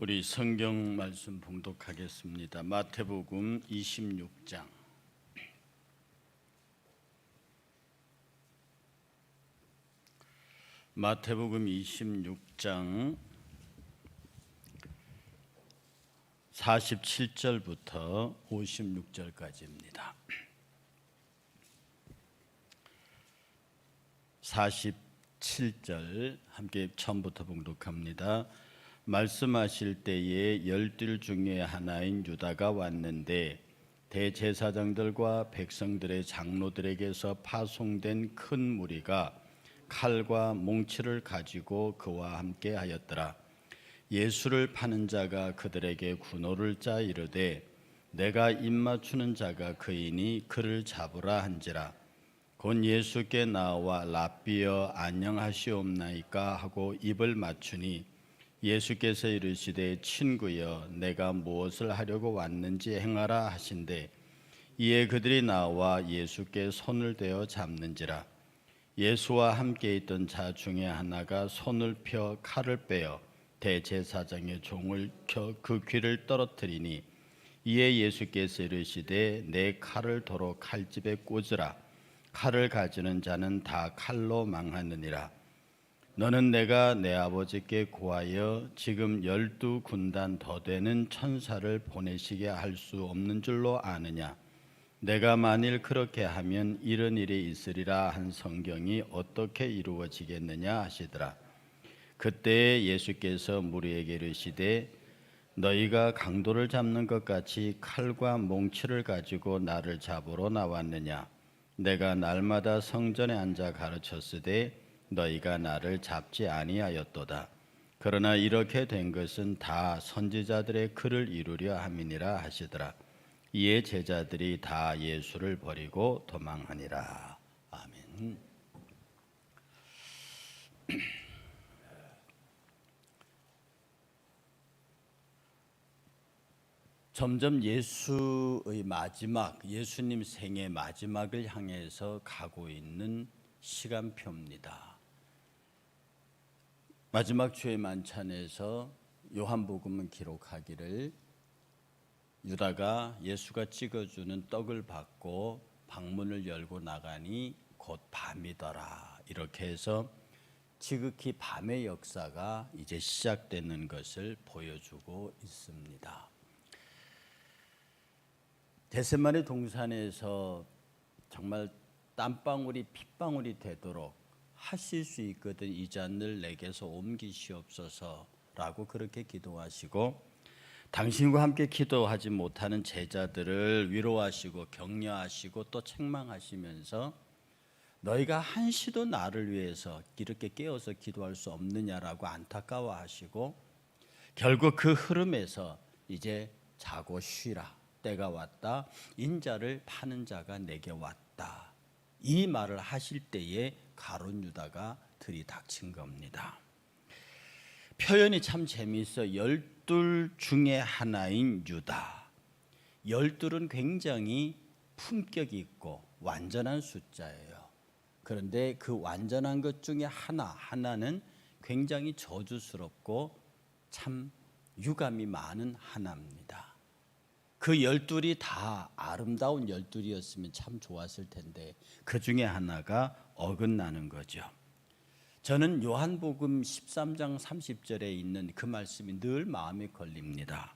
우리 성경 말씀 봉독하겠습니다. 마태복음 26장. 마태복음 26장 47절부터 56절까지입니다. 47절 함께 처음부터 봉독합니다. 말씀하실 때에 12 중에 하나인 유다가 왔는데 대제사장들과 백성들의 장로들에게서 파송된 큰 무리가 칼과 몽치를 가지고 그와 함께 하였더라. 예수를 파는 자가 그들에게 군호를 짜 이르되 내가 입맞추는 자가 그이니 그를 잡으라 한지라. 곧 예수께 나와 랍비여 안녕하시옵나이까 하고 입을 맞추니 예수께서 이르시되 친구여 내가 무엇을 하려고 왔는지 행하라 하신대 이에 그들이 나와 예수께 손을 대어 잡는지라. 예수와 함께 있던 자 중에 하나가 손을 펴 칼을 빼어 대제사장의 종을 켜 그 귀를 떨어뜨리니 이에 예수께서 이르시되 내 칼을 도로 칼집에 꽂으라. 칼을 가지는 자는 다 칼로 망하느니라. 너는 내가 내 아버지께 구하여 지금 12 군단 더 되는 천사를 보내시게 할 수 없는 줄로 아느냐. 내가 만일 그렇게 하면 이런 일이 있으리라 한 성경이 어떻게 이루어지겠느냐 하시더라. 그때 예수께서 무리에게 이르시되 너희가 강도를 잡는 것 같이 칼과 몽치를 가지고 나를 잡으러 나왔느냐. 내가 날마다 성전에 앉아 가르쳤으되 너희가 나를 잡지 아니하였도다. 그러나 이렇게 된 것은 다 선지자들의 글을 이루려 함이니라 하시더라. 이에 제자들이 다 예수를 버리고 도망하니라. 아멘. 점점 예수의 마지막, 예수님 생의 마지막을 향해서 가고 있는 시간표입니다. 마지막 주의 만찬에서 요한복음은 기록하기를 유다가 예수가 찍어주는 떡을 받고 방문을 열고 나가니 곧 밤이더라. 이렇게 해서 지극히 밤의 역사가 이제 시작되는 것을 보여주고 있습니다. 겟세마네 동산에서 정말 땀방울이 핏방울이 되도록 하실 수 있거든 이 잔을 내게서 옮기시옵소서라고 그렇게 기도하시고 당신과 함께 기도하지 못하는 제자들을 위로하시고 격려하시고 또 책망하시면서 너희가 한시도 나를 위해서 이렇게 깨어서 기도할 수 없느냐라고 안타까워하시고 결국 그 흐름에서 이제 자고 쉬라. 때가 왔다. 인자를 파는 자가 내게 왔다. 이 말을 하실 때에 가룟 유다가 들이닥친 겁니다. 표현이 참 재미있어. 12 중에 하나인 유다. 12은 굉장히 품격이 있고 완전한 숫자예요. 그런데 그 완전한 것 중에 하나는 굉장히 저주스럽고 참 유감이 많은 하나입니다. 그 12이 다 아름다운 12이었으면 참 좋았을 텐데 그 중에 하나가 어긋나는 거죠. 저는 요한복음 13장 30절에 있는 그 말씀이 늘 마음에 걸립니다.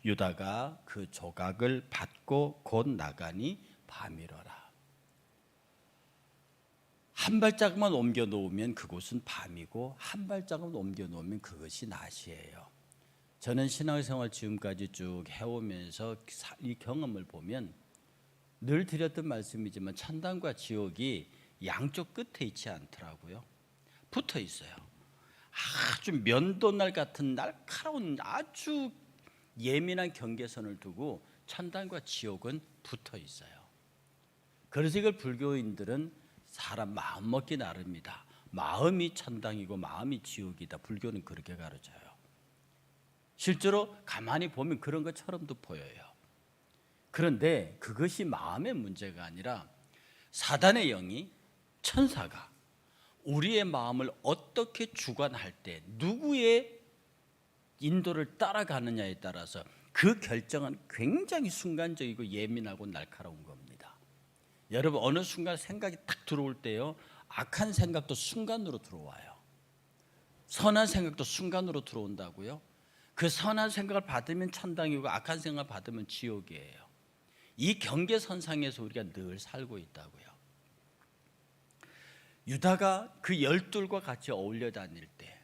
유다가 그 조각을 받고 곧 나가니 밤이러라. 한 발짝만 옮겨 놓으면 그곳은 밤이고 한 발짝만 옮겨 놓으면 그것이 낮이에요. 저는 신앙생활 지금까지 쭉 해오면서 이 경험을 보면 늘 드렸던 말씀이지만 천당과 지옥이 양쪽 끝에 있지 않더라고요. 붙어 있어요. 아주 면도날 같은 날카로운 아주 예민한 경계선을 두고 천당과 지옥은 붙어 있어요. 그래서 이걸 불교인들은 사람 마음 먹기 나름이다. 마음이 천당이고 마음이 지옥이다. 불교는 그렇게 가르쳐요. 실제로 가만히 보면 그런 것처럼도 보여요. 그런데 그것이 마음의 문제가 아니라 사단의 영이 천사가 우리의 마음을 어떻게 주관할 때 누구의 인도를 따라가느냐에 따라서 그 결정은 굉장히 순간적이고 예민하고 날카로운 겁니다. 여러분 어느 순간 생각이 딱 들어올 때요, 악한 생각도 순간으로 들어와요. 선한 생각도 순간으로 들어온다고요. 그 선한 생각을 받으면 천당이고 악한 생각을 받으면 지옥이에요. 이 경계선상에서 우리가 늘 살고 있다고요. 유다가 그 열둘과 같이 어울려 다닐 때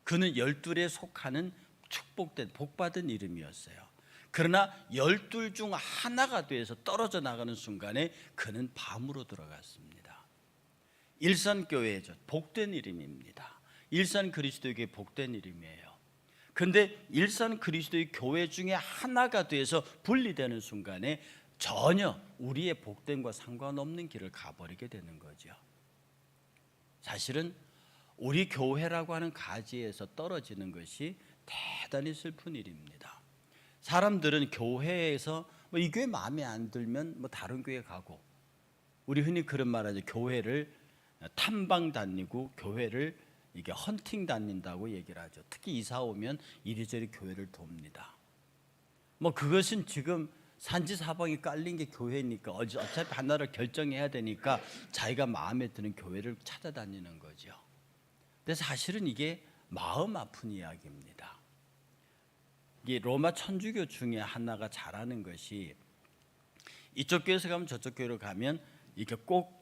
그는 열둘에 속하는 축복된 복받은 이름이었어요. 그러나 열둘 중 하나가 돼서 떨어져 나가는 순간에 그는 밤으로 들어갔습니다. 일산교회죠. 복된 이름입니다. 일산 그리스도에게 복된 이름이에요. 그런데 일산 그리스도의 교회 중에 하나가 돼서 분리되는 순간에 전혀 우리의 복됨과 상관없는 길을 가버리게 되는 거죠. 사실은 우리 교회라고 하는 가지에서 떨어지는 것이 대단히 슬픈 일입니다. 사람들은 교회에서 이 교회 마음에 안 들면 다른 교회 가고, 우리 흔히 그런 말 하죠. 교회를 탐방 다니고 교회를 이게 헌팅 다닌다고 얘기를 하죠. 특히 이사 오면 이리저리 교회를 돕니다. 그것은 지금 산지 사방이 깔린 게 교회니까 어차피 하나를 결정해야 되니까 자기가 마음에 드는 교회를 찾아다니는 거죠. 근데 사실은 이게 마음 아픈 이야기입니다. 이게 로마 천주교 중에 하나가 잘하는 것이, 이쪽 교회에서 가면 저쪽 교회로 가면 이게 꼭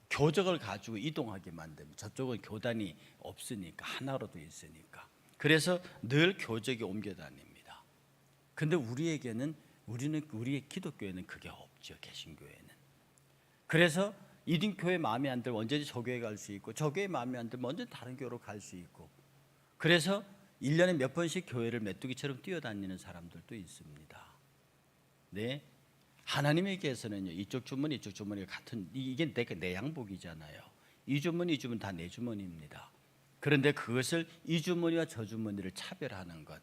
교적을 가지고 이동하게 만듭니다. 저쪽은 교단이 없으니까, 하나로 돼 있으니까. 그래서 늘 교적이 옮겨 다닙니다. 근데 우리의 기독교회는 그게 없죠. 개신교회는. 그래서 이등 교회 마음에 안 들면 언제든지 저 교회 갈 수 있고, 저 교회 마음에 안 들면 언제든지 다른 교회로 갈 수 있고, 그래서 1년에 몇 번씩 교회를 메뚜기처럼 뛰어다니는 사람들도 있습니다. 네, 하나님에게서는요, 이쪽 주머니 이쪽 주머니가 같은, 이게 내 양복이잖아요. 이 주머니 이 주머니 다 내 주머니입니다. 그런데 그것을 이 주머니와 저 주머니를 차별하는 것,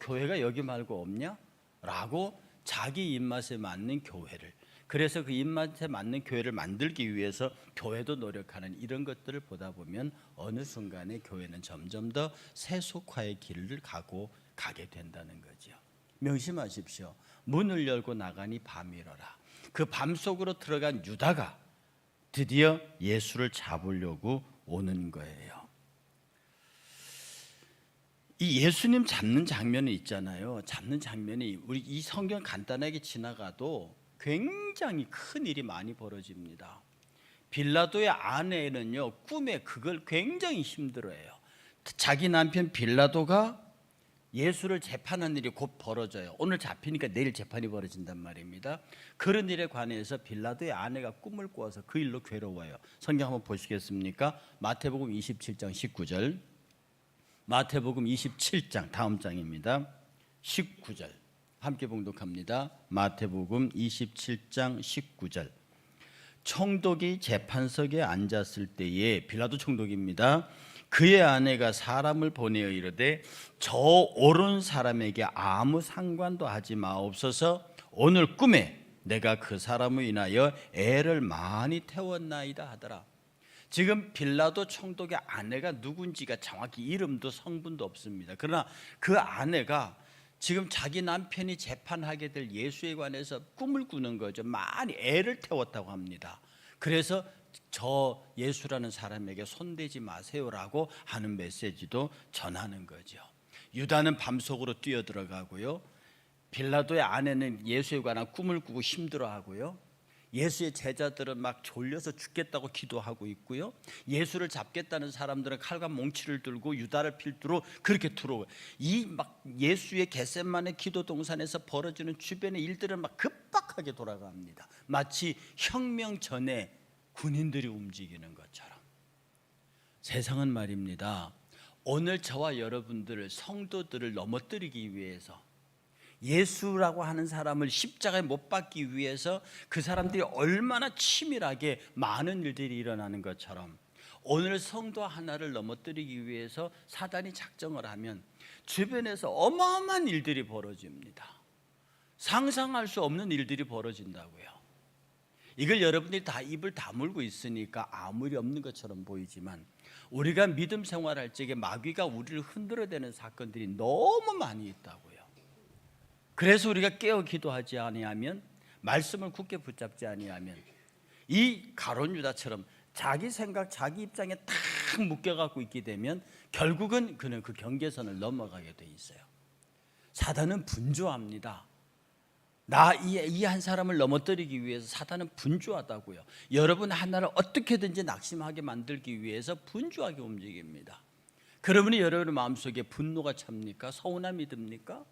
교회가 여기 말고 없냐? 라고 자기 입맛에 맞는 교회를, 그래서 그 입맛에 맞는 교회를 만들기 위해서 교회도 노력하는 이런 것들을 보다 보면 어느 순간에 교회는 점점 더 세속화의 길을 가게 된다는 거죠. 명심하십시오. 문을 열고 나가니 밤이러라. 그 밤 속으로 들어간 유다가 드디어 예수를 잡으려고 오는 거예요. 이 예수님 잡는 장면이 있잖아요. 잡는 장면이 우리 이 성경 간단하게 지나가도 굉장히 큰 일이 많이 벌어집니다. 빌라도의 아내는요, 꿈에 그걸 굉장히 힘들어해요. 자기 남편 빌라도가 예수를 재판하는 일이 곧 벌어져요. 오늘 잡히니까 내일 재판이 벌어진단 말입니다. 그런 일에 관해서 빌라도의 아내가 꿈을 꾸어서 그 일로 괴로워요. 성경 한번 보시겠습니까? 마태복음 27장 19절. 마태복음 27장 다음 장입니다. 19절 함께 봉독합니다. 마태복음 27장 19절. 총독이 재판석에 앉았을 때에, 빌라도 총독입니다. 그의 아내가 사람을 보내어 이르되 저 오른 사람에게 아무 상관도 하지 마옵소서. 오늘 꿈에 내가 그 사람을 인하여 애를 많이 태웠나이다 하더라. 지금 빌라도 총독의 아내가 누군지가 정확히 이름도 성분도 없습니다. 그러나 그 아내가 지금 자기 남편이 재판하게 될 예수에 관해서 꿈을 꾸는 거죠. 많이 애를 태웠다고 합니다. 그래서 저 예수라는 사람에게 손대지 마세요라고 하는 메시지도 전하는 거죠. 유다는 밤속으로 뛰어들어가고요, 빌라도의 아내는 예수에 관한 꿈을 꾸고 힘들어하고요, 예수의 제자들은 막 졸려서 죽겠다고 기도하고 있고요, 예수를 잡겠다는 사람들은 칼과 몽치를 들고 유다를 필두로 그렇게 들어오고, 이 막 예수의 겟세마네 기도 동산에서 벌어지는 주변의 일들은 막 급박하게 돌아갑니다. 마치 혁명 전에 군인들이 움직이는 것처럼. 세상은 말입니다, 오늘 저와 여러분들을, 성도들을 넘어뜨리기 위해서, 예수라고 하는 사람을 십자가에 못 박기 위해서 그 사람들이 얼마나 치밀하게 많은 일들이 일어나는 것처럼, 오늘 성도 하나를 넘어뜨리기 위해서 사단이 작정을 하면 주변에서 어마어마한 일들이 벌어집니다. 상상할 수 없는 일들이 벌어진다고요. 이걸 여러분들이 다 입을 다물고 있으니까 아무 리 없는 것처럼 보이지만, 우리가 믿음 생활할 적에 마귀가 우리를 흔들어대는 사건들이 너무 많이 있다고요. 그래서 우리가 깨어 기도하지 아니하면, 말씀을 굳게 붙잡지 아니하면 이 가룟 유다처럼 자기 생각, 자기 입장에 딱 묶여갖고 있게 되면 결국은 그는 그 경계선을 넘어가게 돼 있어요. 사단은 분주합니다. 이 한 사람을 넘어뜨리기 위해서 사단은 분주하다고요. 여러분 하나를 어떻게든지 낙심하게 만들기 위해서 분주하게 움직입니다. 그러면 여러분의 마음속에 분노가 찹니까? 서운함이 듭니까?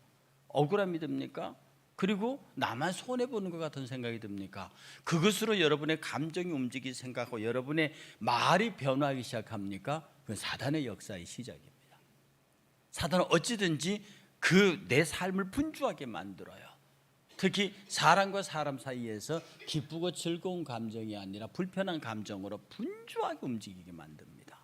억울함이 듭니까? 그리고 나만 손해보는 것 같은 생각이 듭니까? 그것으로 여러분의 감정이 움직이기 생각하고 여러분의 말이 변화하기 시작합니까? 그건 사단의 역사의 시작입니다. 사단은 어찌든지 내 삶을 분주하게 만들어요. 특히 사람과 사람 사이에서 기쁘고 즐거운 감정이 아니라 불편한 감정으로 분주하게 움직이게 만듭니다.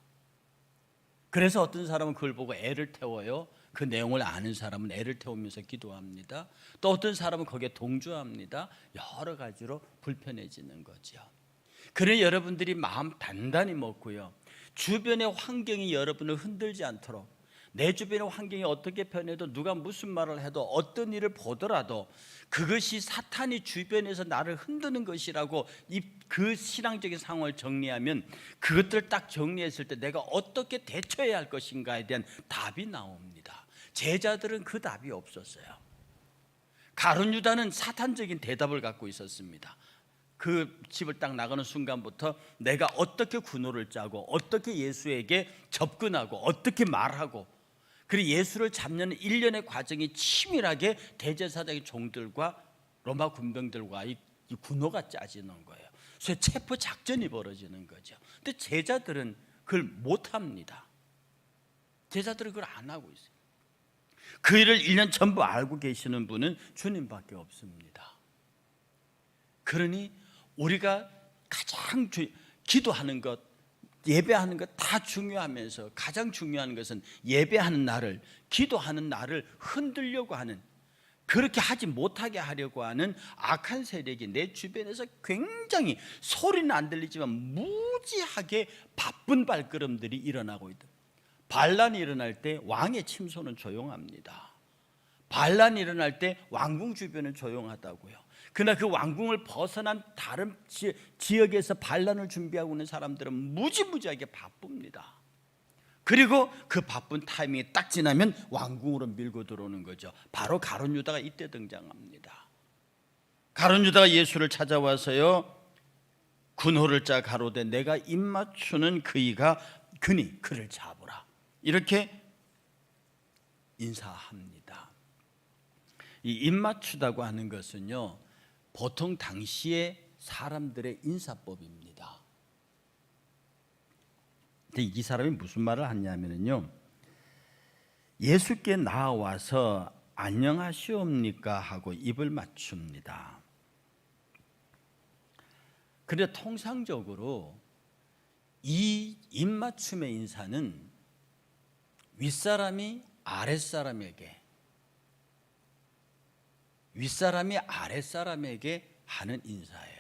그래서 어떤 사람은 그걸 보고 애를 태워요. 그 내용을 아는 사람은 애를 태우면서 기도합니다. 또 어떤 사람은 거기에 동조합니다. 여러 가지로 불편해지는 거죠. 그래 여러분들이 마음 단단히 먹고요, 주변의 환경이 여러분을 흔들지 않도록, 내 주변의 환경이 어떻게 변해도 누가 무슨 말을 해도 어떤 일을 보더라도 그것이 사탄이 주변에서 나를 흔드는 것이라고 그 신앙적인 상황을 정리하면, 그것들을 딱 정리했을 때 내가 어떻게 대처해야 할 것인가에 대한 답이 나옵니다. 제자들은 그 답이 없었어요. 가룟 유다는 사탄적인 대답을 갖고 있었습니다. 그 집을 딱 나가는 순간부터 내가 어떻게 군호를 짜고 어떻게 예수에게 접근하고 어떻게 말하고, 그리고 예수를 잡는 일련의 과정이 치밀하게 대제사장의 종들과 로마 군병들과 이 군호가 짜지는 거예요. 그래서 체포 작전이 벌어지는 거죠. 근데 제자들은 그걸 못합니다. 제자들은 그걸 안 하고 있어요. 그 일을 1년 전부 알고 계시는 분은 주님밖에 없습니다. 그러니 우리가 가장 기도하는 것, 예배하는 것 다 중요하면서 가장 중요한 것은 예배하는 나를, 기도하는 나를 흔들려고 하는, 그렇게 하지 못하게 하려고 하는 악한 세력이 내 주변에서 굉장히 소리는 안 들리지만 무지하게 바쁜 발걸음들이 일어나고 있다. 반란이 일어날 때 왕의 침소는 조용합니다. 반란이 일어날 때 왕궁 주변은 조용하다고요. 그러나 그 왕궁을 벗어난 다른 지역에서 반란을 준비하고 있는 사람들은 무지무지하게 바쁩니다. 그리고 그 바쁜 타이밍이 딱 지나면 왕궁으로 밀고 들어오는 거죠. 바로 가룟 유다가 이때 등장합니다. 가룟 유다가 예수를 찾아와서요, 군호를 짜 가로되 내가 입맞추는 그니 그를 잡으라, 이렇게 인사합니다. 이 입맞추다고 하는 것은요, 보통 당시의 사람들의 인사법입니다. 근데 이 사람이 무슨 말을 하냐면요, 예수께 나와서 안녕하시옵니까 하고 입을 맞춥니다. 그런데 통상적으로 이 입맞춤의 인사는 윗사람이 아랫사람에게 하는 인사예요.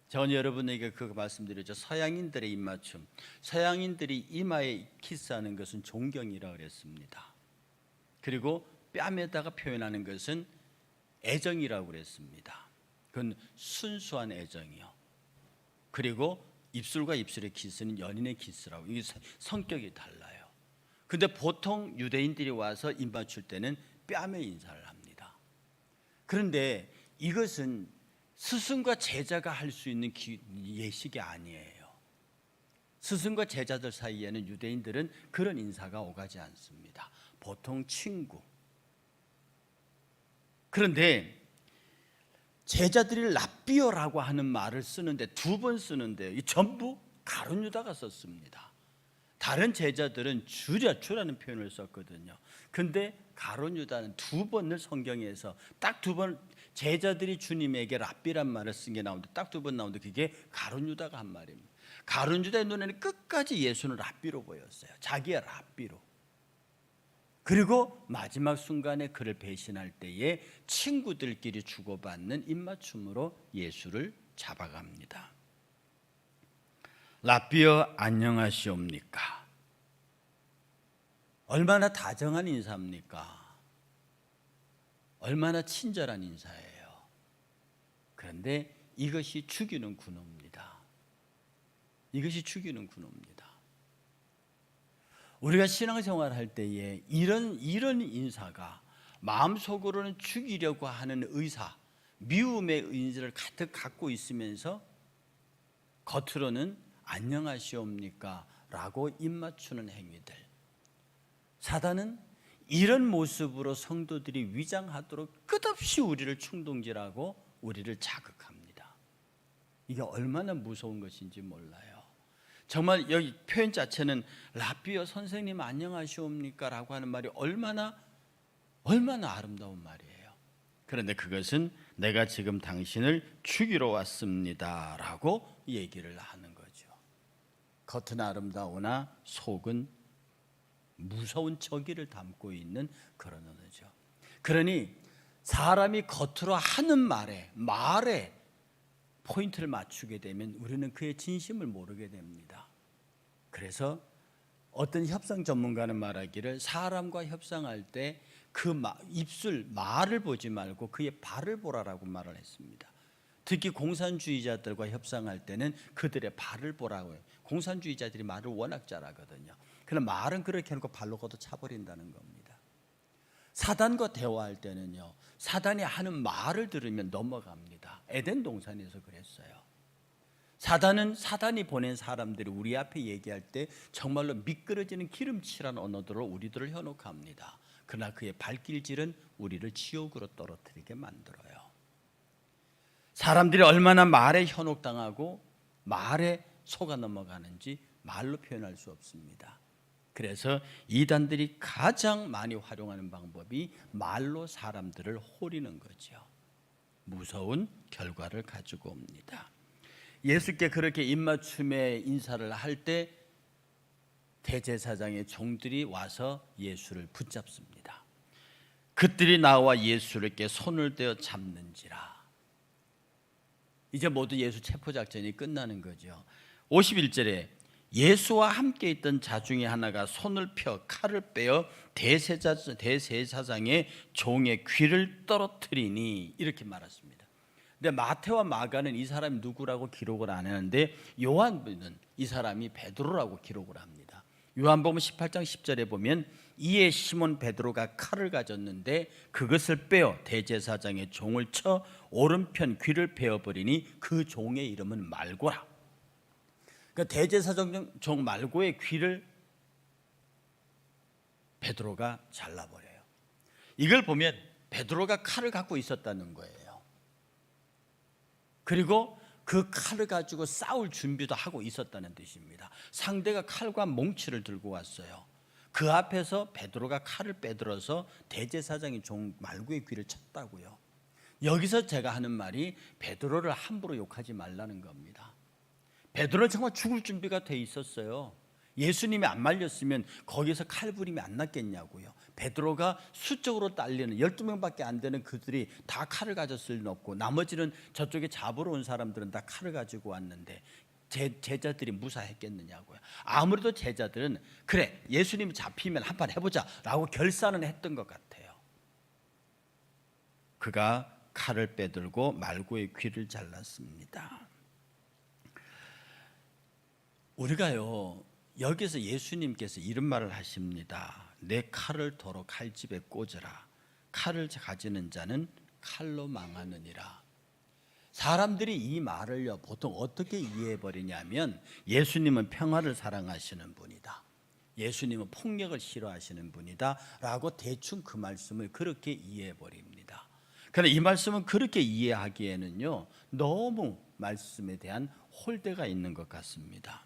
전 여러분에게 그거 말씀드렸죠. 서양인들의 입맞춤, 서양인들이 이마에 키스하는 것은 존경이라고 그랬습니다. 그리고 뺨에다가 표현하는 것은 애정이라고 그랬습니다. 그건 순수한 애정이요. 그리고 입술과 입술의 키스는 연인의 키스라고, 이게 성격이 달라요. 근데 보통 유대인들이 와서 입맞출 때는 뺨에 인사를 합니다. 그런데 이것은 스승과 제자가 할 수 있는 예식이 아니에요. 스승과 제자들 사이에는 유대인들은 그런 인사가 오가지 않습니다. 보통 친구. 그런데 제자들이 랍비어라고 하는 말을 쓰는데 2번 쓰는데요, 이 전부 가룟 유다가 썼습니다. 다른 제자들은 주라는 표현을 썼거든요. 근데 가룟 유다는 2번을 성경에서 딱 2번, 제자들이 주님에게 랍비란 말을 쓴 게 나오는데 딱 2번 나오는데 그게 가룟 유다가 한 말입니다. 가룟 유다의 눈에는 끝까지 예수는 랍비로 보였어요. 자기의 랍비로. 그리고 마지막 순간에 그를 배신할 때에 친구들끼리 주고받는 입맞춤으로 예수를 잡아갑니다. 라삐어 안녕하시옵니까? 얼마나 다정한 인사입니까? 얼마나 친절한 인사예요. 그런데 이것이 죽이는 군호입니다. 이것이 죽이는 군호입니다. 우리가 신앙생활 할 때에 이런 인사가 마음속으로는 죽이려고 하는 의사, 미움의 의지를 가득 갖고 있으면서 겉으로는 안녕하시옵니까? 라고 입맞추는 행위들. 사단은 이런 모습으로 성도들이 위장하도록 끝없이 우리를 충동질하고 우리를 자극합니다. 이게 얼마나 무서운 것인지 몰라요. 정말 여기 표현 자체는 라삐어 선생님 안녕하시옵니까? 라고 하는 말이 얼마나 아름다운 말이에요. 그런데 그것은 내가 지금 당신을 죽이러 왔습니다 라고 얘기를 하는 거죠. 겉은 아름다우나 속은 무서운 저기를 담고 있는 그런 언어죠. 그러니 사람이 겉으로 하는 말에 포인트를 맞추게 되면 우리는 그의 진심을 모르게 됩니다. 그래서 어떤 협상 전문가는 말하기를 사람과 협상할 때 그 입술 말을 보지 말고 그의 발을 보라라고 말을 했습니다. 특히 공산주의자들과 협상할 때는 그들의 발을 보라고 해요. 공산주의자들이 말을 워낙 잘하거든요. 그러나 말은 그렇게 해놓고 발로 걷어 차버린다는 겁니다. 사단과 대화할 때는요, 사단이 하는 말을 들으면 넘어갑니다. 에덴 동산에서 그랬어요. 사단이 보낸 사람들이 우리 앞에 얘기할 때 정말로 미끄러지는 기름칠한 언어들로 우리들을 현혹합니다. 그러나 그의 발길질은 우리를 지옥으로 떨어뜨리게 만들어요. 사람들이 얼마나 말에 현혹당하고 말에 속아 넘어가는지 말로 표현할 수 없습니다. 그래서 이단들이 가장 많이 활용하는 방법이 말로 사람들을 호리는 거죠. 무서운 결과를 가지고 옵니다. 예수께 그렇게 입맞춤의 인사를 할 때 대제사장의 종들이 와서 예수를 붙잡습니다. 그들이 나와 예수께 손을 떼어 잡는지라. 이제 모두 예수 체포작전이 끝나는 거죠. 51절에 예수와 함께 있던 자 중에 하나가 손을 펴 칼을 빼어 대제사장의 종의 귀를 떨어뜨리니 이렇게 말했습니다. 근데 마태와 마가는 이 사람이 누구라고 기록을 안 하는데 요한은 이 사람이 베드로라고 기록을 합니다. 요한복음 18장 10절에 보면 이에 시몬 베드로가 칼을 가졌는데 그것을 빼어 대제사장의 종을 쳐 오른편 귀를 베어버리니 그 종의 이름은 말고라. 그러니까 대제사장 종 말고의 귀를 베드로가 잘라버려요. 이걸 보면 베드로가 칼을 갖고 있었다는 거예요. 그리고 그 칼을 가지고 싸울 준비도 하고 있었다는 뜻입니다. 상대가 칼과 몽치를 들고 왔어요. 그 앞에서 베드로가 칼을 빼들어서 대제사장의 종 말고의 귀를 쳤다고요. 여기서 제가 하는 말이 베드로를 함부로 욕하지 말라는 겁니다. 베드로는 정말 죽을 준비가 돼 있었어요. 예수님이 안 말렸으면 거기서 칼부림이 안 났겠냐고요. 베드로가 수적으로 딸리는 12명밖에 안 되는 그들이 다 칼을 가졌을 리는 없고 나머지는 저쪽에 잡으러 온 사람들은 다 칼을 가지고 왔는데 제자들이 무사했겠느냐고요. 아무래도 제자들은 그래 예수님이 잡히면 한판 해보자 라고 결산은 했던 것 같아요. 그가 칼을 빼들고 말고의 귀를 잘랐습니다. 우리가요 여기서 예수님께서 이런 말을 하십니다. 내 칼을 도로 칼집에 꽂으라. 칼을 가지는 자는 칼로 망하느니라. 사람들이 이 말을요 보통 어떻게 이해해버리냐면 예수님은 평화를 사랑하시는 분이다, 예수님은 폭력을 싫어하시는 분이다 라고 대충 그 말씀을 그렇게 이해해버립니다. 그러나 이 말씀은 그렇게 이해하기에는요 너무 말씀에 대한 홀대가 있는 것 같습니다.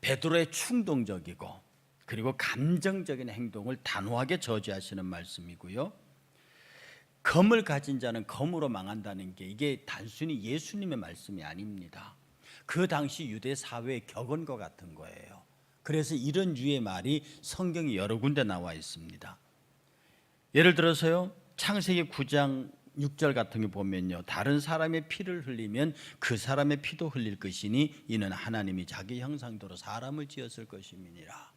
베드로의 충동적이고 그리고 감정적인 행동을 단호하게 저지하시는 말씀이고요. 검을 가진 자는 검으로 망한다는 게 이게 단순히 예수님의 말씀이 아닙니다. 그 당시 유대 사회의 격언과 같은 거예요. 그래서 이런 유의 말이 성경에 여러 군데 나와 있습니다. 예를 들어서요 창세기 9장 6절 같은 게 보면요, 다른 사람의 피를 흘리면 그 사람의 피도 흘릴 것이니 이는 하나님이 자기 형상대로 사람을 지었을 것임이니라.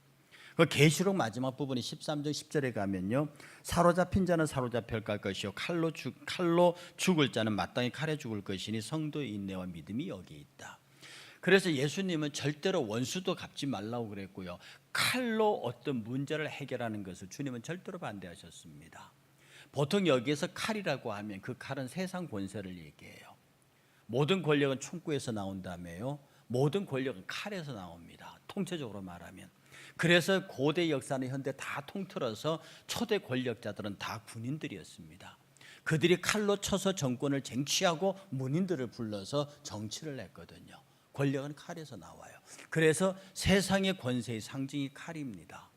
그 계시록 마지막 부분이 13절 10절에 가면요, 사로잡힌 자는 사로잡혀 갈 것이요 칼로 죽을 자는 마땅히 칼에 죽을 것이니 성도의 인내와 믿음이 여기에 있다. 그래서 예수님은 절대로 원수도 갚지 말라고 그랬고요, 칼로 어떤 문제를 해결하는 것을 주님은 절대로 반대하셨습니다. 보통 여기에서 칼이라고 하면 그 칼은 세상 권세를 얘기해요. 모든 권력은 총구에서 나온다며요. 모든 권력은 칼에서 나옵니다, 통체적으로 말하면. 그래서 고대 역사는 현대 다 통틀어서 초대 권력자들은 다 군인들이었습니다. 그들이 칼로 쳐서 정권을 쟁취하고 문인들을 불러서 정치를 했거든요. 권력은 칼에서 나와요. 그래서 세상의 권세의 상징이 칼입니다.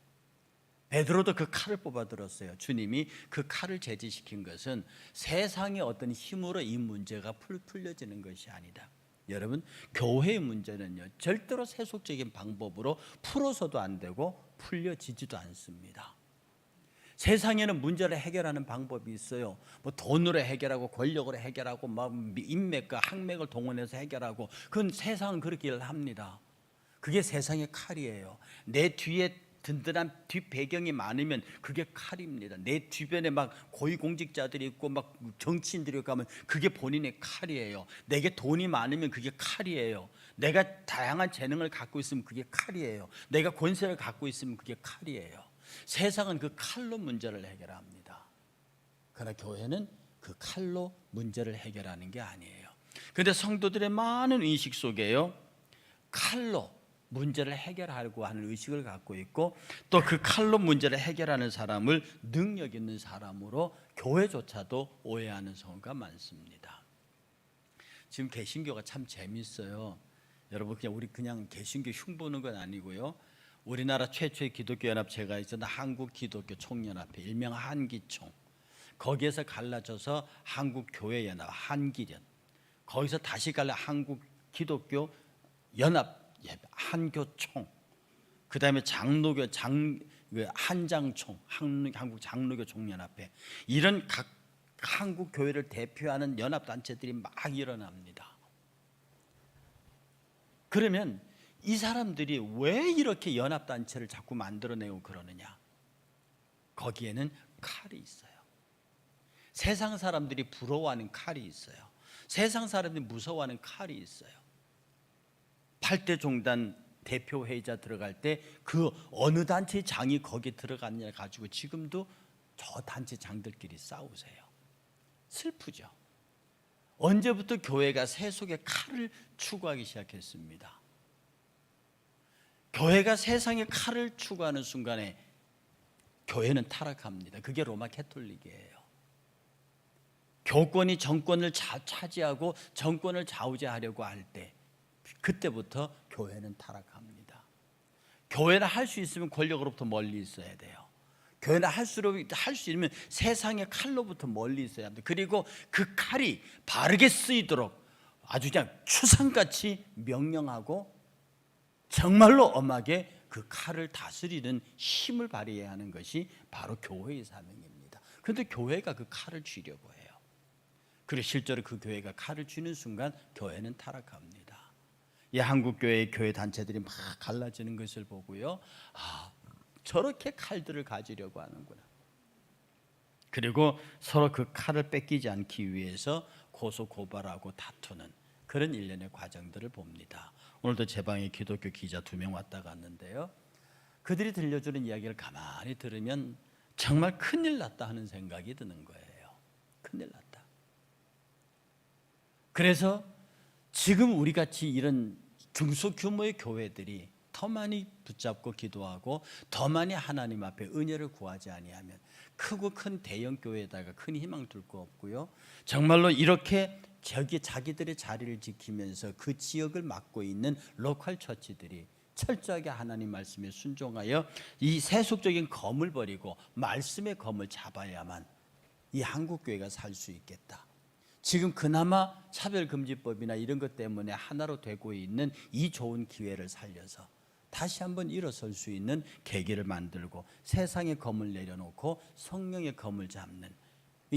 베드로도 그 칼을 뽑아 들었어요. 주님이 그 칼을 제지시킨 것은 세상의 어떤 힘으로 이 문제가 풀려지는 것이 아니다. 여러분, 교회의 문제는요, 절대로 세속적인 방법으로 풀어서도 안 되고 풀려지지도 않습니다. 세상에는 문제를 해결하는 방법이 있어요. 뭐 돈으로 해결하고 권력으로 해결하고 막 인맥과 학맥을 동원해서 해결하고, 그건 세상은 그렇게 일을 합니다. 그게 세상의 칼이에요. 내 뒤에 든든한 뒷배경이 많으면 그게 칼입니다. 내 주변에 막 고위공직자들이 있고 막 정치인들이 가면 그게 본인의 칼이에요. 내게 돈이 많으면 그게 칼이에요. 내가 다양한 재능을 갖고 있으면 그게 칼이에요. 내가 권세를 갖고 있으면 그게 칼이에요. 세상은 그 칼로 문제를 해결합니다. 그러나 교회는 그 칼로 문제를 해결하는 게 아니에요. 그런데 성도들의 많은 의식 속에요, 칼로 문제를 해결하려고 하는 의식을 갖고 있고, 또 그 칼로 문제를 해결하는 사람을 능력 있는 사람으로 교회조차도 오해하는 경우가 많습니다. 지금 개신교가 참 재밌어요. 여러분, 우리 그냥 개신교 흉보는 건 아니고요, 우리나라 최초의 기독교 연합체가 있었던 한국기독교 총연합회, 일명 한기총, 거기에서 갈라져서 한국교회연합, 한기련, 거기서 다시 갈라 한국기독교 연합 한교총, 그 다음에 장로교 한장총, 한국 장로교 총연합회, 이런 각 한국 교회를 대표하는 연합 단체들이 막 일어납니다. 그러면 이 사람들이 왜 이렇게 연합 단체를 자꾸 만들어내고 그러느냐? 거기에는 칼이 있어요. 세상 사람들이 부러워하는 칼이 있어요. 세상 사람들이 무서워하는 칼이 있어요. 8대 종단 대표회의자 들어갈 때 그 어느 단체의 장이 거기에 들어갔냐 가지고 지금도 저 단체 장들끼리 싸우세요. 슬프죠. 언제부터 교회가 세속의 칼을 추구하기 시작했습니다. 교회가 세상의 칼을 추구하는 순간에 교회는 타락합니다. 그게 로마 캐톨릭이에요. 교권이 정권을 차지하고 정권을 좌우지하려고 할 때, 그때부터 교회는 타락합니다. 교회는 할 수 있으면 권력으로부터 멀리 있어야 돼요. 교회는 할 수 있으면 세상의 칼로부터 멀리 있어야 합니다. 그리고 그 칼이 바르게 쓰이도록 아주 그냥 추상같이 명령하고 정말로 엄하게 그 칼을 다스리는 힘을 발휘해야 하는 것이 바로 교회의 사명입니다. 그런데 교회가 그 칼을 쥐려고 해요. 그리고 실제로 그 교회가 칼을 쥐는 순간 교회는 타락합니다. 이 한국교회의 교회 단체들이 막 갈라지는 것을 보고요, 저렇게 칼들을 가지려고 하는구나. 그리고 서로 그 칼을 뺏기지 않기 위해서 고소 고발하고 다투는 그런 일련의 과정들을 봅니다. 오늘도 제 방에 기독교 기자 2명 왔다 갔는데요, 그들이 들려주는 이야기를 가만히 들으면 정말 큰일 났다 하는 생각이 드는 거예요. 큰일 났다. 그래서 지금 우리같이 이런 중소규모의 교회들이 더 많이 붙잡고 기도하고 더 많이 하나님 앞에 은혜를 구하지 아니하면 크고 큰 대형 교회에다가 큰 희망 둘 거 없고요, 정말로 이렇게 자기들의 자리를 지키면서 그 지역을 맡고 있는 로컬 처치들이 철저하게 하나님 말씀에 순종하여 이 세속적인 검을 버리고 말씀의 검을 잡아야만 이 한국교회가 살 수 있겠다. 지금 그나마 차별금지법이나 이런 것 때문에 하나로 되고 있는 이 좋은 기회를 살려서 다시 한번 일어설 수 있는 계기를 만들고 세상의 검을 내려놓고 성령의 검을 잡는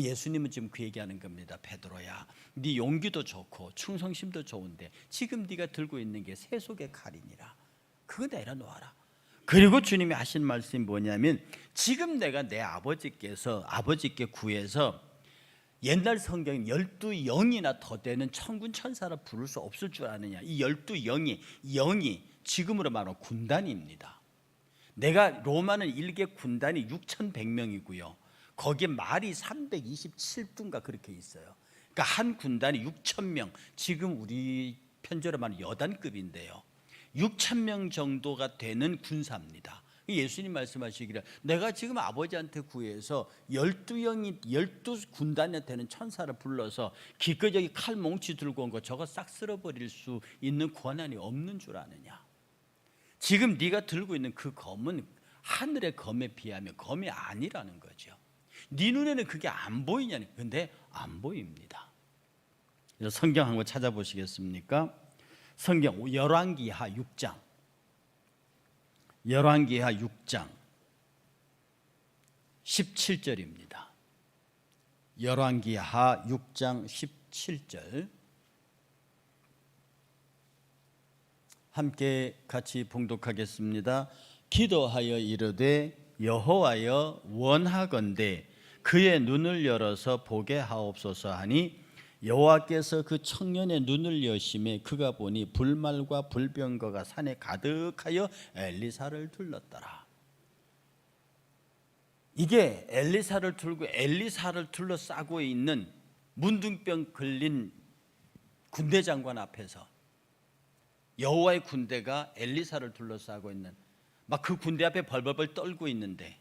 예수님은 지금 그 얘기하는 겁니다. 베드로야, 네 용기도 좋고 충성심도 좋은데 지금 네가 들고 있는 게 세속의 칼이니라. 그거 내려놓아라. 그리고 주님이 하신 말씀이 뭐냐면, 지금 내가 내 아버지께 구해서 옛날 성경에 12영이나 더 되는 천군 천사를 부를 수 없을 줄 아느냐. 이 12영이 지금으로 말하면 군단입니다. 내가 로마는 일개 군단이 6,100명이고요. 거기에 말이 327두인가 그렇게 있어요. 그러니까 한 군단이 6,000명, 지금 우리 편제로 말하면 여단급인데요. 6,000명 정도가 되는 군사입니다. 예수님 말씀하시기를, 내가 지금 아버지한테 구해서 12군단에 되는 천사를 불러서 기꺼이 칼 몽치 들고 온 거 저거 싹 쓸어버릴 수 있는 권한이 없는 줄 아느냐. 지금 네가 들고 있는 그 검은 하늘의 검에 비하면 검이 아니라는 거죠. 네 눈에는 그게 안 보이냐니. 근데 안 보입니다. 성경 한번 찾아보시겠습니까? 성경 열왕기하 6장 17절입니다. 열왕기하 6장 17절 함께 같이 봉독하겠습니다. 기도하여 이르되 여호와여 원하건대 그의 눈을 열어서 보게 하옵소서 하니, 여호와께서 그 청년의 눈을 여심해 그가 보니 불말과 불병거가 산에 가득하여 엘리사를 둘렀더라. 이게 엘리사를 둘러싸고 있는 문둥병 걸린 군대 장관 앞에서 여호와의 군대가 엘리사를 둘러싸고 있는, 막 그 군대 앞에 벌벌벌 떨고 있는데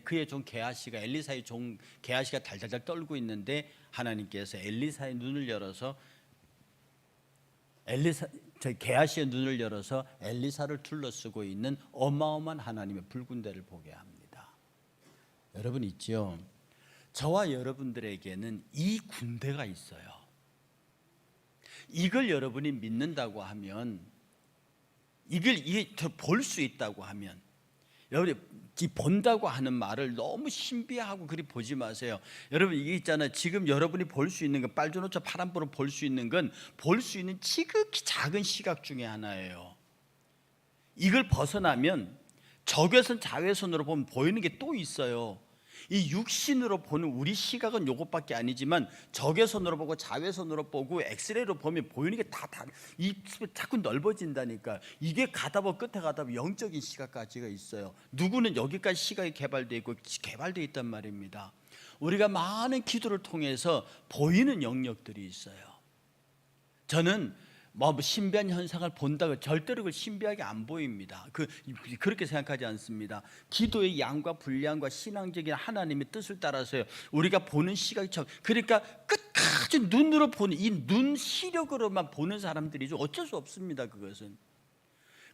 그의 종 게하시가, 엘리사의 종 게하시가 달달달 떨고 있는데, 하나님께서 엘리사의 눈을 열어서 게하시의 눈을 열어서 엘리사를 둘러쓰고 있는 어마어마한 하나님의 불군대를 보게 합니다. 여러분 있죠? 저와 여러분들에게는 이 군대가 있어요. 이걸 여러분이 믿는다고 하면, 이걸 볼 수 있다고 하면, 여러분이 본다고 하는 말을 너무 신비하고 그리 보지 마세요. 여러분 이게 있잖아요. 지금 여러분이 볼 수 있는 건, 빨주노초 파란보로 볼 수 있는 건 볼 수 있는 지극히 작은 시각 중에 하나예요. 이걸 벗어나면 적외선 자외선으로 보면 보이는 게 또 있어요. 이 육신으로 보는 우리 시각은 요것밖에 아니지만 적외선으로 보고 자외선으로 보고 엑스레이로 보면 보이는 게 다 이 자꾸 넓어진다니까. 이게 가다 보면 끝에 가다 보면 영적인 시각까지가 있어요. 누구는 여기까지 시각이 개발되어 있고 개발되어 있단 말입니다. 우리가 많은 기도를 통해서 보이는 영역들이 있어요. 저는 신비한 현상을 본다고 절대로 그걸 신비하게 안 보입니다. 그렇게 생각하지 않습니다. 기도의 양과 분량과 신앙적인 하나님의 뜻을 따라서요, 우리가 보는 시각이 그러니까 끝까지 눈으로 보는, 이 눈 시력으로만 보는 사람들이죠. 어쩔 수 없습니다. 그것은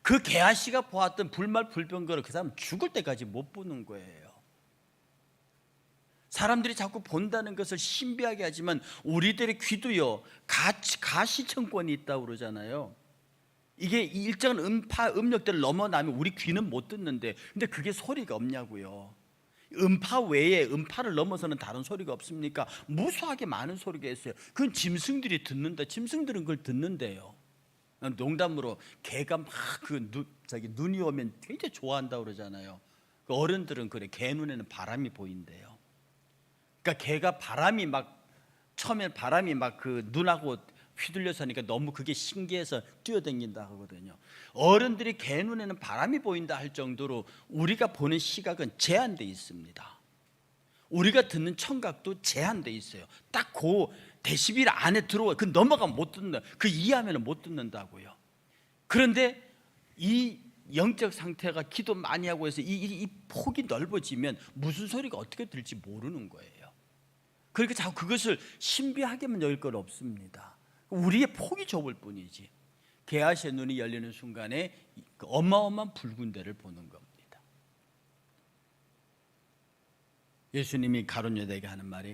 그 게하시가 보았던 불말 불병거를 그 사람 죽을 때까지 못 보는 거예요. 사람들이 자꾸 본다는 것을 신비하게 하지만 우리들의 귀도요, 가시청권이 있다고 그러잖아요. 이게 일정한 음력대를 넘어나면 우리 귀는 못 듣는데, 근데 그게 소리가 없냐고요. 음파 외에 음파를 넘어서는 다른 소리가 없습니까? 무수하게 많은 소리가 있어요. 그건 짐승들이 듣는다. 짐승들은 그걸 듣는데요. 농담으로 개가 막 눈이 오면 굉장히 좋아한다고 그러잖아요. 어른들은 그래, 개 눈에는 바람이 보인대요. 그러니까 개가 처음에 바람이 그 눈하고 휘둘려서 하니까 너무 그게 신기해서 뛰어다닌다 하거든요. 어른들이 개 눈에는 바람이 보인다 할 정도로 우리가 보는 시각은 제한되어 있습니다. 우리가 듣는 청각도 제한되어 있어요. 딱 그 데시벨 안에 들어와, 그 넘어가면 못 듣는다. 그 이해하면 못 듣는다고요. 그런데 이 영적 상태가 기도 많이 하고 해서 이 폭이 넓어지면 무슨 소리가 어떻게 들릴지 모르는 거예요. 그러니까 자꾸 그것을 신비하게만 여길 건 없습니다. 우리의 폭이 좁을 뿐이지. 게하시의 눈이 열리는 순간에 그 어마어마한 불군대를 보는 겁니다. 예수님이 가룟 유다에게 하는 말이,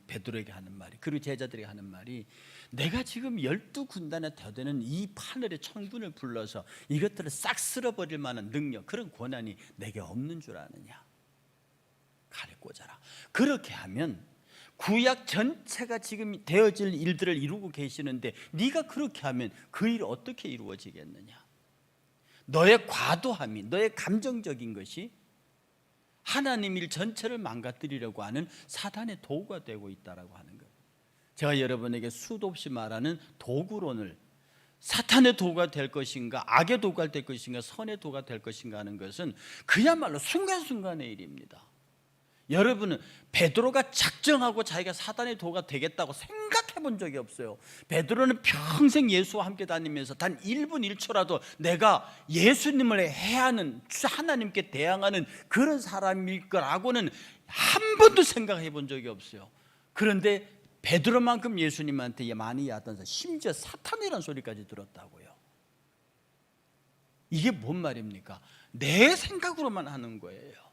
베드로에게 하는 말이, 그리고 제자들에게 하는 말이, 내가 지금 12군단에 더되는 이 하늘의 천군을 불러서 이것들을 싹 쓸어버릴 만한 능력, 그런 권한이 내게 없는 줄 아느냐. 칼을 꽂아라. 그렇게 하면 구약 전체가 지금 되어질 일들을 이루고 계시는데 네가 그렇게 하면 그 일이 어떻게 이루어지겠느냐. 너의 과도함이, 너의 감정적인 것이 하나님 일 전체를 망가뜨리려고 하는 사단의 도구가 되고 있다고 하는 거예요. 제가 여러분에게 수도 없이 말하는 도구론을, 사탄의 도구가 될 것인가, 악의 도구가 될 것인가, 선의 도구가 될 것인가 하는 것은 그야말로 순간순간의 일입니다. 여러분은 베드로가 작정하고 자기가 사단의 도구가 되겠다고 생각해 본 적이 없어요. 베드로는 평생 예수와 함께 다니면서 단 1분 1초라도 내가 예수님을 해하는, 하나님께 대항하는 그런 사람일 거라고는 한 번도 생각해 본 적이 없어요. 그런데 베드로만큼 예수님한테 많이 야단서, 심지어 사탄이라는 소리까지 들었다고요. 이게 뭔 말입니까? 내 생각으로만 하는 거예요.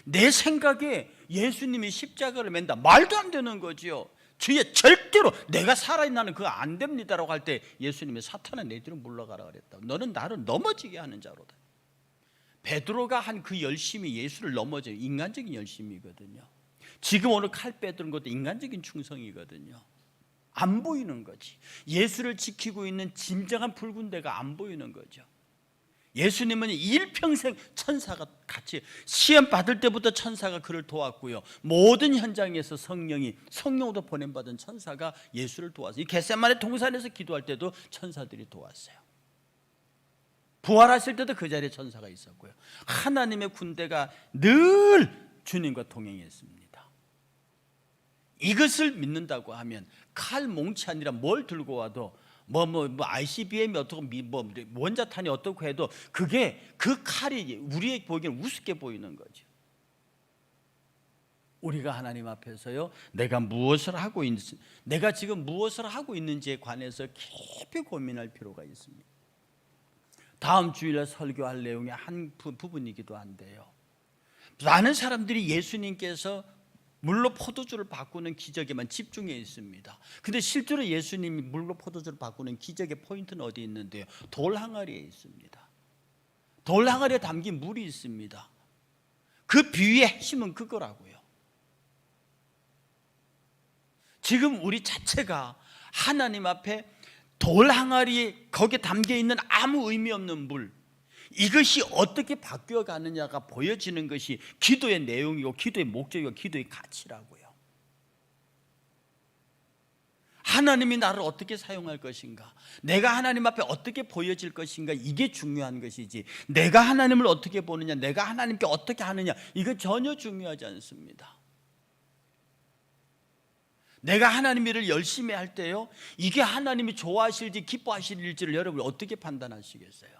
내 생각에 예수님이 십자가를 맨다, 말도 안 되는 거지요. 주의 절대로 내가 살아있나는 그거 안 됩니다라고 할 때 예수님이 사탄아 내 뒤로 물러가라 그랬다. 너는 나를 넘어지게 하는 자로다. 베드로가 한 그 열심이 예수를 넘어져요. 인간적인 열심이거든요. 지금 오늘 칼 빼드는 것도 인간적인 충성이거든요. 안 보이는 거지. 예수를 지키고 있는 진정한 붉은 데가 안 보이는 거죠. 예수님은 일평생 천사가 같이 시험 받을 때부터 천사가 그를 도왔고요. 모든 현장에서 성령으로 보냄받은 천사가 예수를 도왔어요. 이 겟세마네 동산에서 기도할 때도 천사들이 도왔어요. 부활하실 때도 그 자리에 천사가 있었고요. 하나님의 군대가 늘 주님과 동행했습니다. 이것을 믿는다고 하면 칼 몽치 아니라 뭘 들고 와도 ICBM이 어떻고 원자탄이 어떻고 해도 그게 그 칼이 우리에게 보기에는 우습게 보이는 거죠. 우리가 하나님 앞에서요, 내가 지금 무엇을 하고 있는지에 관해서 깊이 고민할 필요가 있습니다. 다음 주일에 설교할 내용의 한 부분이기도 한데요, 많은 사람들이 예수님께서 물로 포도주를 바꾸는 기적에만 집중해 있습니다. 근데 실제로 예수님이 물로 포도주를 바꾸는 기적의 포인트는 어디 있는데요? 돌 항아리에 있습니다. 돌 항아리에 담긴 물이 있습니다. 그 비유의 핵심은 그거라고요. 지금 우리 자체가 하나님 앞에 돌 항아리에 거기에 담겨 있는 아무 의미 없는 물, 이것이 어떻게 바뀌어 가느냐가 보여지는 것이 기도의 내용이고 기도의 목적이고 기도의 가치라고요. 하나님이 나를 어떻게 사용할 것인가, 내가 하나님 앞에 어떻게 보여질 것인가, 이게 중요한 것이지 내가 하나님을 어떻게 보느냐, 내가 하나님께 어떻게 하느냐, 이건 전혀 중요하지 않습니다. 내가 하나님 일을 열심히 할 때요, 이게 하나님이 좋아하실지 기뻐하실지를 여러분이 어떻게 판단하시겠어요?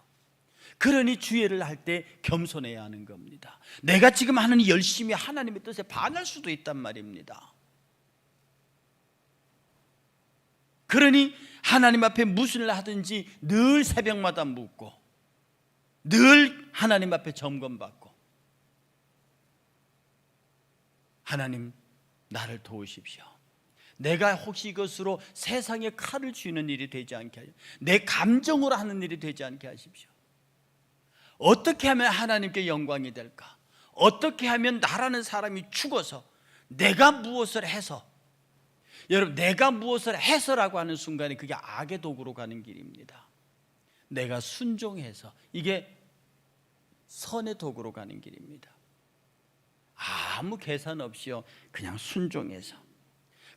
그러니 주의를 할 때 겸손해야 하는 겁니다. 내가 지금 하는 열심히 하나님의 뜻에 반할 수도 있단 말입니다. 그러니 하나님 앞에 무슨 일 하든지 늘 새벽마다 묻고 늘 하나님 앞에 점검받고, 하나님 나를 도우십시오. 내가 혹시 이것으로 세상에 칼을 쥐는 일이 되지 않게 하십시오. 내 감정으로 하는 일이 되지 않게 하십시오. 어떻게 하면 하나님께 영광이 될까? 어떻게 하면 나라는 사람이 죽어서 내가 무엇을 해서, 여러분 내가 무엇을 해서라고 하는 순간에 그게 악의 도구로 가는 길입니다. 내가 순종해서 이게 선의 도구로 가는 길입니다. 아무 계산 없이요, 그냥 순종해서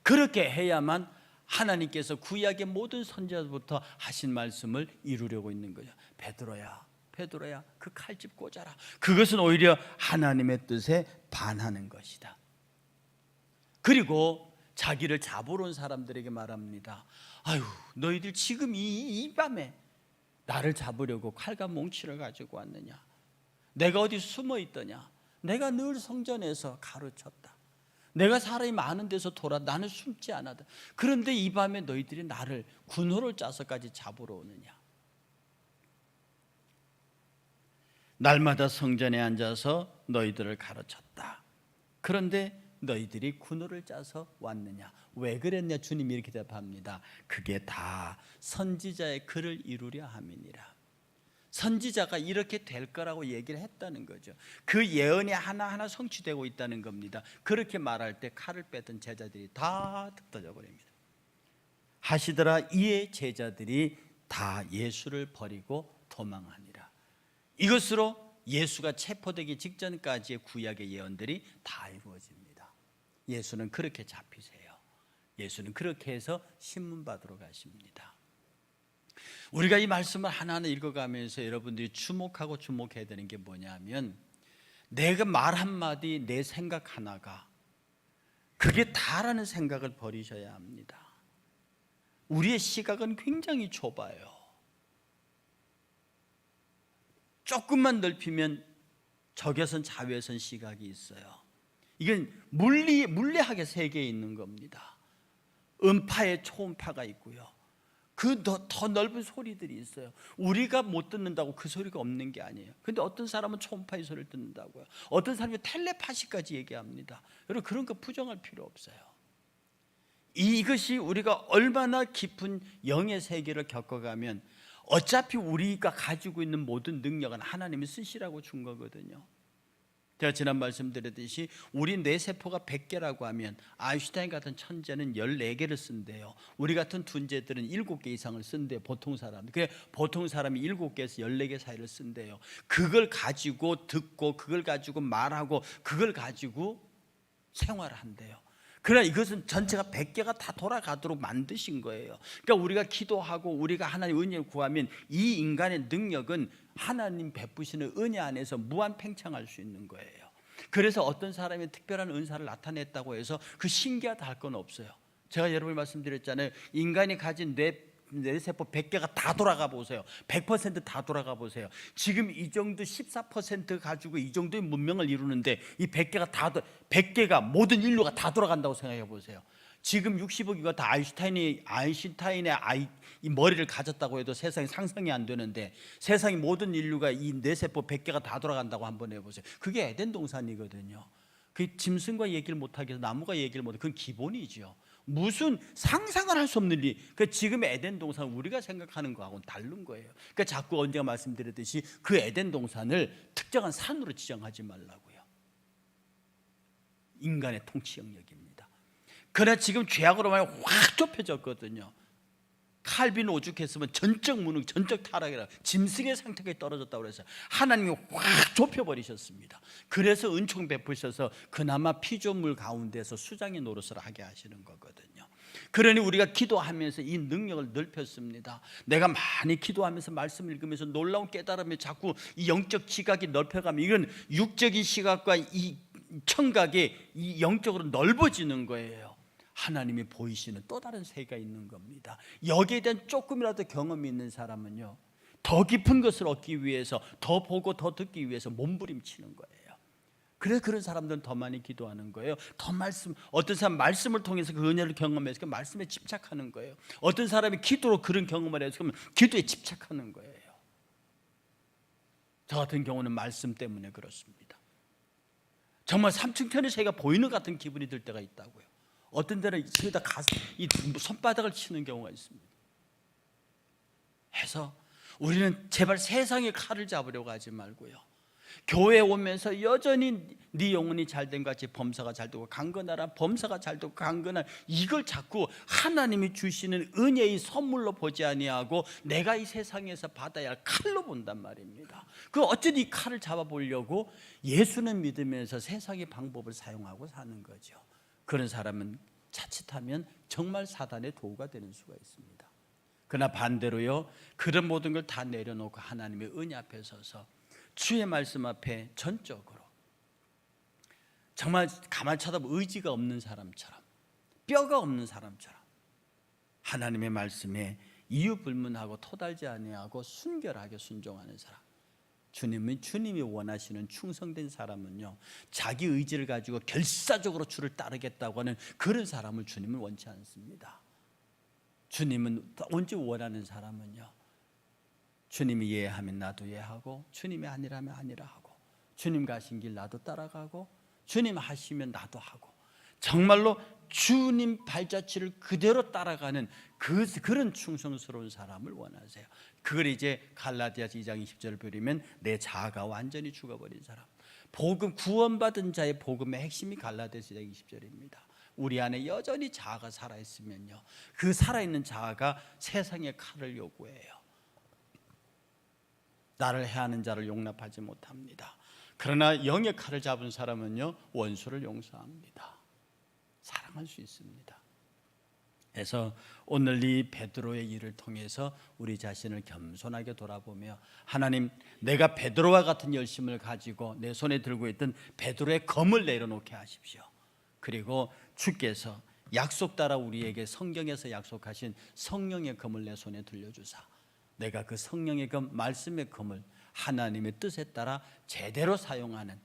그렇게 해야만 하나님께서 구약의 모든 선지자부터 하신 말씀을 이루려고 있는 거죠. 베드로야 그 칼집 꽂아라. 그것은 오히려 하나님의 뜻에 반하는 것이다. 그리고 자기를 잡으러 온 사람들에게 말합니다. 아유, 너희들 지금 이 밤에 나를 잡으려고 칼과 몽치를 가지고 왔느냐? 내가 어디 숨어 있더냐? 내가 늘 성전에서 가르쳤다. 내가 사람이 많은 데서 나는 숨지 않았다. 그런데 이 밤에 너희들이 나를 군호를 짜서까지 잡으러 오느냐? 날마다 성전에 앉아서 너희들을 가르쳤다. 그런데 너희들이 군호를 짜서 왔느냐? 왜 그랬냐? 주님이 이렇게 대답합니다. 그게 다 선지자의 글을 이루려 함이니라. 선지자가 이렇게 될 거라고 얘기를 했다는 거죠. 그 예언이 하나하나 성취되고 있다는 겁니다. 그렇게 말할 때 칼을 빼던 제자들이 다 흩어져 버립니다. 하시더라 이에 제자들이 다 예수를 버리고 도망하니라. 이것으로 예수가 체포되기 직전까지의 구약의 예언들이 다 이루어집니다. 예수는 그렇게 잡히세요. 예수는 그렇게 해서 신문 받으러 가십니다. 우리가 이 말씀을 하나하나 읽어가면서 여러분들이 주목하고 주목해야 되는 게 뭐냐면, 내가 말 한마디, 내 생각 하나가 그게 다라는 생각을 버리셔야 합니다. 우리의 시각은 굉장히 좁아요. 조금만 넓히면 적외선, 자외선 시각이 있어요. 이건 물리학의 세계에 있는 겁니다. 음파에 초음파가 있고요. 그 더 넓은 소리들이 있어요. 우리가 못 듣는다고 그 소리가 없는 게 아니에요. 근데 어떤 사람은 초음파의 소리를 듣는다고요. 어떤 사람이 텔레파시까지 얘기합니다. 여러분, 그런 거 부정할 필요 없어요. 이것이 우리가 얼마나 깊은 영의 세계를 겪어가면 어차피 우리가 가지고 있는 모든 능력은 하나님이 쓰시라고 준 거거든요. 제가 지난 말씀드렸듯이 우리 뇌세포가 100개라고 하면 아인슈타인 같은 천재는 14개를 쓴대요. 우리 같은 둔재들은 7개 이상을 쓴대요. 보통 사람들. 그래, 보통 사람이 7개에서 14개 사이를 쓴대요. 그걸 가지고 듣고, 그걸 가지고 말하고, 그걸 가지고 생활을 한대요. 그러나 이것은 전체가 100개가 다 돌아가도록 만드신 거예요. 그러니까 우리가 기도하고 우리가 하나님 은혜를 구하면 이 인간의 능력은 하나님 베푸시는 은혜 안에서 무한 팽창할 수 있는 거예요. 그래서 어떤 사람이 특별한 은사를 나타냈다고 해서 그 신기하다 할 건 없어요. 제가 여러분이 말씀드렸잖아요. 인간이 가진 뇌세포 100개가 다 돌아가 보세요. 100% 돌아가 보세요. 지금 이 정도 14% 가지고 이 정도의 문명을 이루는데 이 100개가 모든 인류가 다 돌아간다고 생각해 보세요. 지금 60억이가 다 아인슈타인의 이 머리를 가졌다고 해도 세상이 상상이 안 되는데, 세상의 모든 인류가 이 뇌세포 100개가 다 돌아간다고 한번 해보세요. 그게 에덴 동산이거든요. 그 짐승과 얘기를 못하게 해서 나무가 얘기를 못해. 그건 기본이죠. 무슨 상상을 할 수 없는 일. 그 지금 에덴 동산 우리가 생각하는 거하고는 다른 거예요. 그러니까 자꾸 언제가 말씀드렸듯이 그 에덴 동산을 특정한 산으로 지정하지 말라고요. 인간의 통치 영역입니다. 그러나 지금 죄악으로 많이 확 좁혀졌거든요. 칼빈 오죽했으면 전적 무능, 전적 타락이라 짐승의 상태까지 떨어졌다고 그래서 하나님이 확 좁혀버리셨습니다. 그래서 은총 베푸셔서 그나마 피조물 가운데서 수장의 노릇을 하게 하시는 거거든요. 그러니 우리가 기도하면서 이 능력을 넓혔습니다. 내가 많이 기도하면서 말씀 읽으면서 놀라운 깨달음이 자꾸 이 영적 지각이 넓혀가면 이건 육적인 시각과 이 청각이 이 영적으로 넓어지는 거예요. 하나님이 보이시는 또 다른 세계가 있는 겁니다. 여기에 대한 조금이라도 경험이 있는 사람은요, 더 깊은 것을 얻기 위해서, 더 보고 더 듣기 위해서 몸부림치는 거예요. 그래서 그런 사람들은 더 많이 기도하는 거예요. 더 말씀, 어떤 사람 말씀을 통해서 그 은혜를 경험해서 그 말씀에 집착하는 거예요. 어떤 사람이 기도로 그런 경험을 해서 그러면 기도에 집착하는 거예요. 저 같은 경우는 말씀 때문에 그렇습니다. 정말 삼층천의 세계가 보이는 것 같은 기분이 들 때가 있다고요. 어떤 데는 저기다 이 손바닥을 치는 경우가 있습니다. 해서 우리는 제발 세상의 칼을 잡으려고 하지 말고요, 교회에 오면서 여전히 네 영혼이 잘된 것 같이 범사가 잘되고 강건하라, 범사가 잘되고 강건한, 이걸 자꾸 하나님이 주시는 은혜의 선물로 보지 아니하고 내가 이 세상에서 받아야 할 칼로 본단 말입니다. 그 어쨌든 이 칼을 잡아보려고 예수는 믿으면서 세상의 방법을 사용하고 사는 거죠. 그런 사람은 자칫하면 정말 사단의 도구가 되는 수가 있습니다. 그러나 반대로요, 그런 모든 걸 다 내려놓고 하나님의 은혜 앞에 서서 주의 말씀 앞에 전적으로 정말 가만 쳐다보면 의지가 없는 사람처럼, 뼈가 없는 사람처럼 하나님의 말씀에 이유불문하고 토달지 아니하고 순결하게 순종하는 사람, 주님이 원하시는 충성된 사람은요, 자기 의지를 가지고 결사적으로 주를 따르겠다고 하는 그런 사람을 주님은 원치 않습니다. 주님은 언제 원하는 사람은요, 주님이 예하면 나도 예하고, 주님이 아니라면 아니라 하고, 주님 가신 길 나도 따라가고, 주님 하시면 나도 하고, 정말로 주님 발자취를 그대로 따라가는 그런 충성스러운 사람을 원하세요. 그걸 이제 갈라디아서 2장 20절을 버리면 내 자아가 완전히 죽어버린 사람. 복음, 구원받은 자의 복음의 핵심이 갈라디아서 2장 20절입니다. 우리 안에 여전히 자아가 살아있으면요, 그 살아있는 자아가 세상의 칼을 요구해요. 나를 해하는 자를 용납하지 못합니다. 그러나 영의 칼을 잡은 사람은요, 원수를 용서합니다. 사랑할 수 있습니다. 그래서 오늘 이 베드로의 일을 통해서 우리 자신을 겸손하게 돌아보며, 하나님, 내가 베드로와 같은 열심을 가지고 내 손에 들고 있던 베드로의 검을 내려놓게 하십시오. 그리고 주께서 약속 따라 우리에게 성경에서 약속하신 성령의 검을 내 손에 들려주사, 내가 그 성령의 검, 말씀의 검을 하나님의 뜻에 따라 제대로 사용하는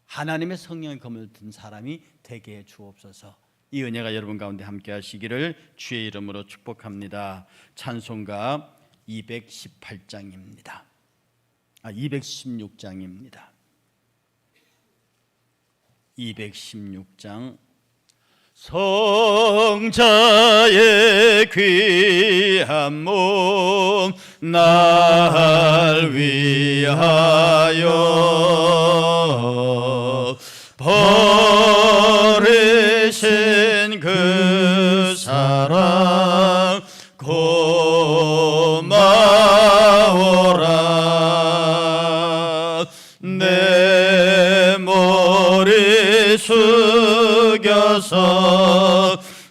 하나님의 성령의 검을 든 사람이 되게 해 주옵소서. 이 은혜가 여러분 가운데 함께 하시기를 주의 이름으로 축복합니다. 찬송가 216장입니다. 216장. 성자의 귀한 몸 날 위하여 버리신 그 사랑 고마워라. 내 머리 숙여서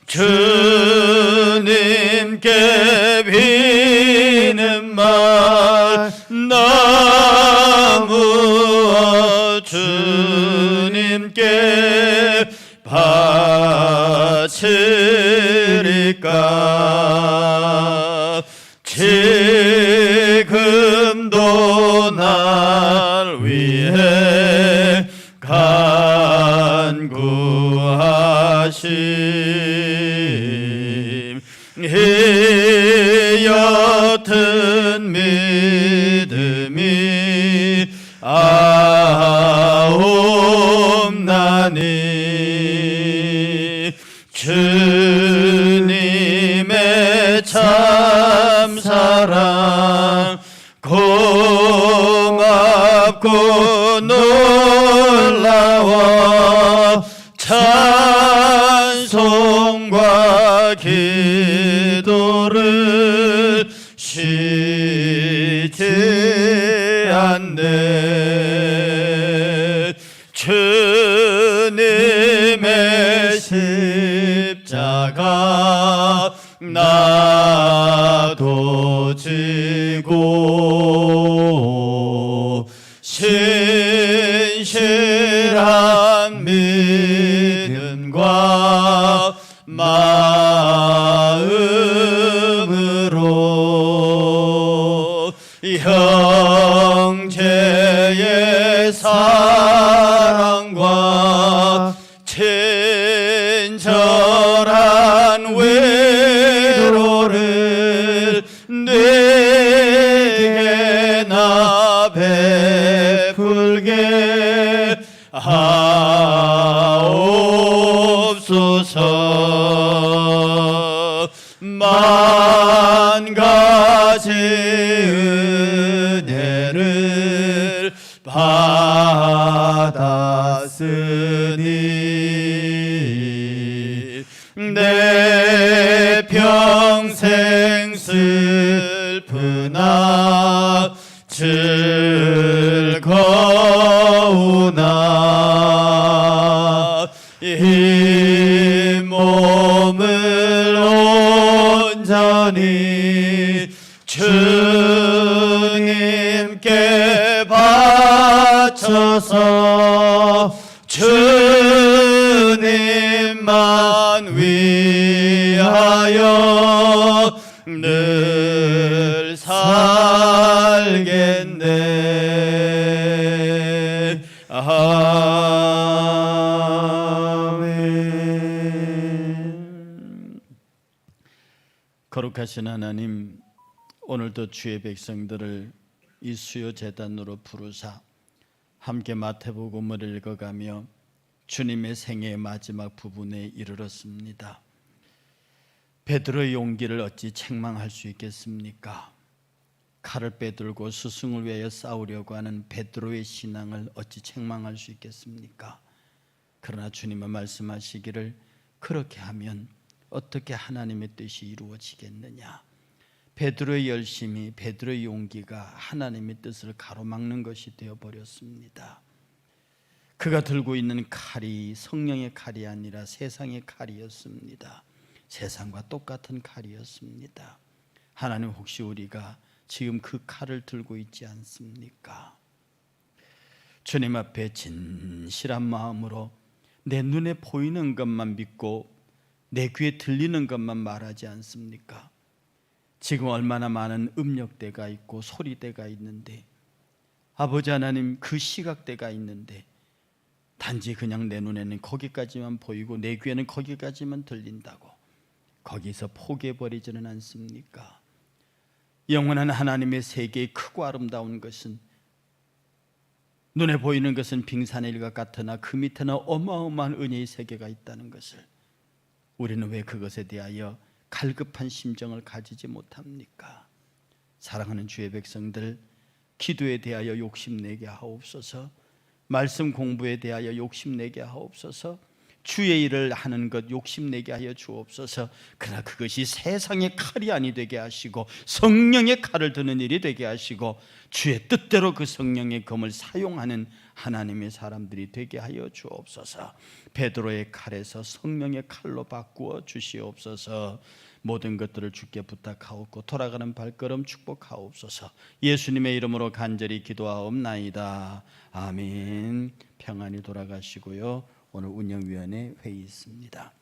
주님께 비는 말 나무어 주님께 바치리까. 지금도 날 위해 간구하심. 이 옅은 믿음이 아옵나니 주님의 참사랑 고맙고 놀라워 찬송과 기도를 쉬지 않네. 주님의 십자가 나도 지고 신실한 믿음과 마음으로 형제의 사랑과 친절한 위로를 내게 나 베풀게 하옵소서. 만 가지 은혜를 받았으니 내 평생 슬프나 즐거우나 이 몸을 온전히 주님께 바쳐서 주님만 위하여 늘 살겠네. 아멘. 거룩하신 하나님, 오늘도 주의 백성들을 이 수요 제단으로 부르사 함께 마태복음을 읽어가며 주님의 생애의 마지막 부분에 이르렀습니다. 베드로의 용기를 어찌 책망할 수 있겠습니까? 칼을 빼들고 스승을 위하여 싸우려고 하는 베드로의 신앙을 어찌 책망할 수 있겠습니까? 그러나 주님은 말씀하시기를 그렇게 하면 어떻게 하나님의 뜻이 이루어지겠느냐? 베드로의 열심이, 베드로의 용기가 하나님의 뜻을 가로막는 것이 되어버렸습니다. 그가 들고 있는 칼이 성령의 칼이 아니라 세상의 칼이었습니다. 세상과 똑같은 칼이었습니다. 하나님, 혹시 우리가 지금 그 칼을 들고 있지 않습니까? 주님 앞에 진실한 마음으로 내 눈에 보이는 것만 믿고 내 귀에 들리는 것만 말하지 않습니까? 지금 얼마나 많은 음역대가 있고 소리대가 있는데, 아버지 하나님, 그 시각대가 있는데 단지 그냥 내 눈에는 거기까지만 보이고 내 귀에는 거기까지만 들린다고 거기서 포기해버리지는 않습니까? 영원한 하나님의 세계의 크고 아름다운 것은, 눈에 보이는 것은 빙산의 일과 같으나 그 밑에는 어마어마한 은혜의 세계가 있다는 것을 우리는 왜 그것에 대하여 갈급한 심정을 가지지 못합니까? 사랑하는 주의 백성들, 기도에 대하여 욕심내게 하옵소서. 말씀 공부에 대하여 욕심내게 하옵소서. 주의 일을 하는 것 욕심내게 하여 주옵소서. 그러나 그것이 세상의 칼이 아니 되게 하시고 성령의 칼을 드는 일이 되게 하시고 주의 뜻대로 그 성령의 검을 사용하는 하나님의 사람들이 되게 하여 주옵소서. 베드로의 칼에서 성령의 칼로 바꾸어 주시옵소서. 모든 것들을 주께 부탁하옵고 돌아가는 발걸음 축복하옵소서. 예수님의 이름으로 간절히 기도하옵나이다. 아멘. 평안히 돌아가시고요. 오늘 운영위원회 회의 있습니다.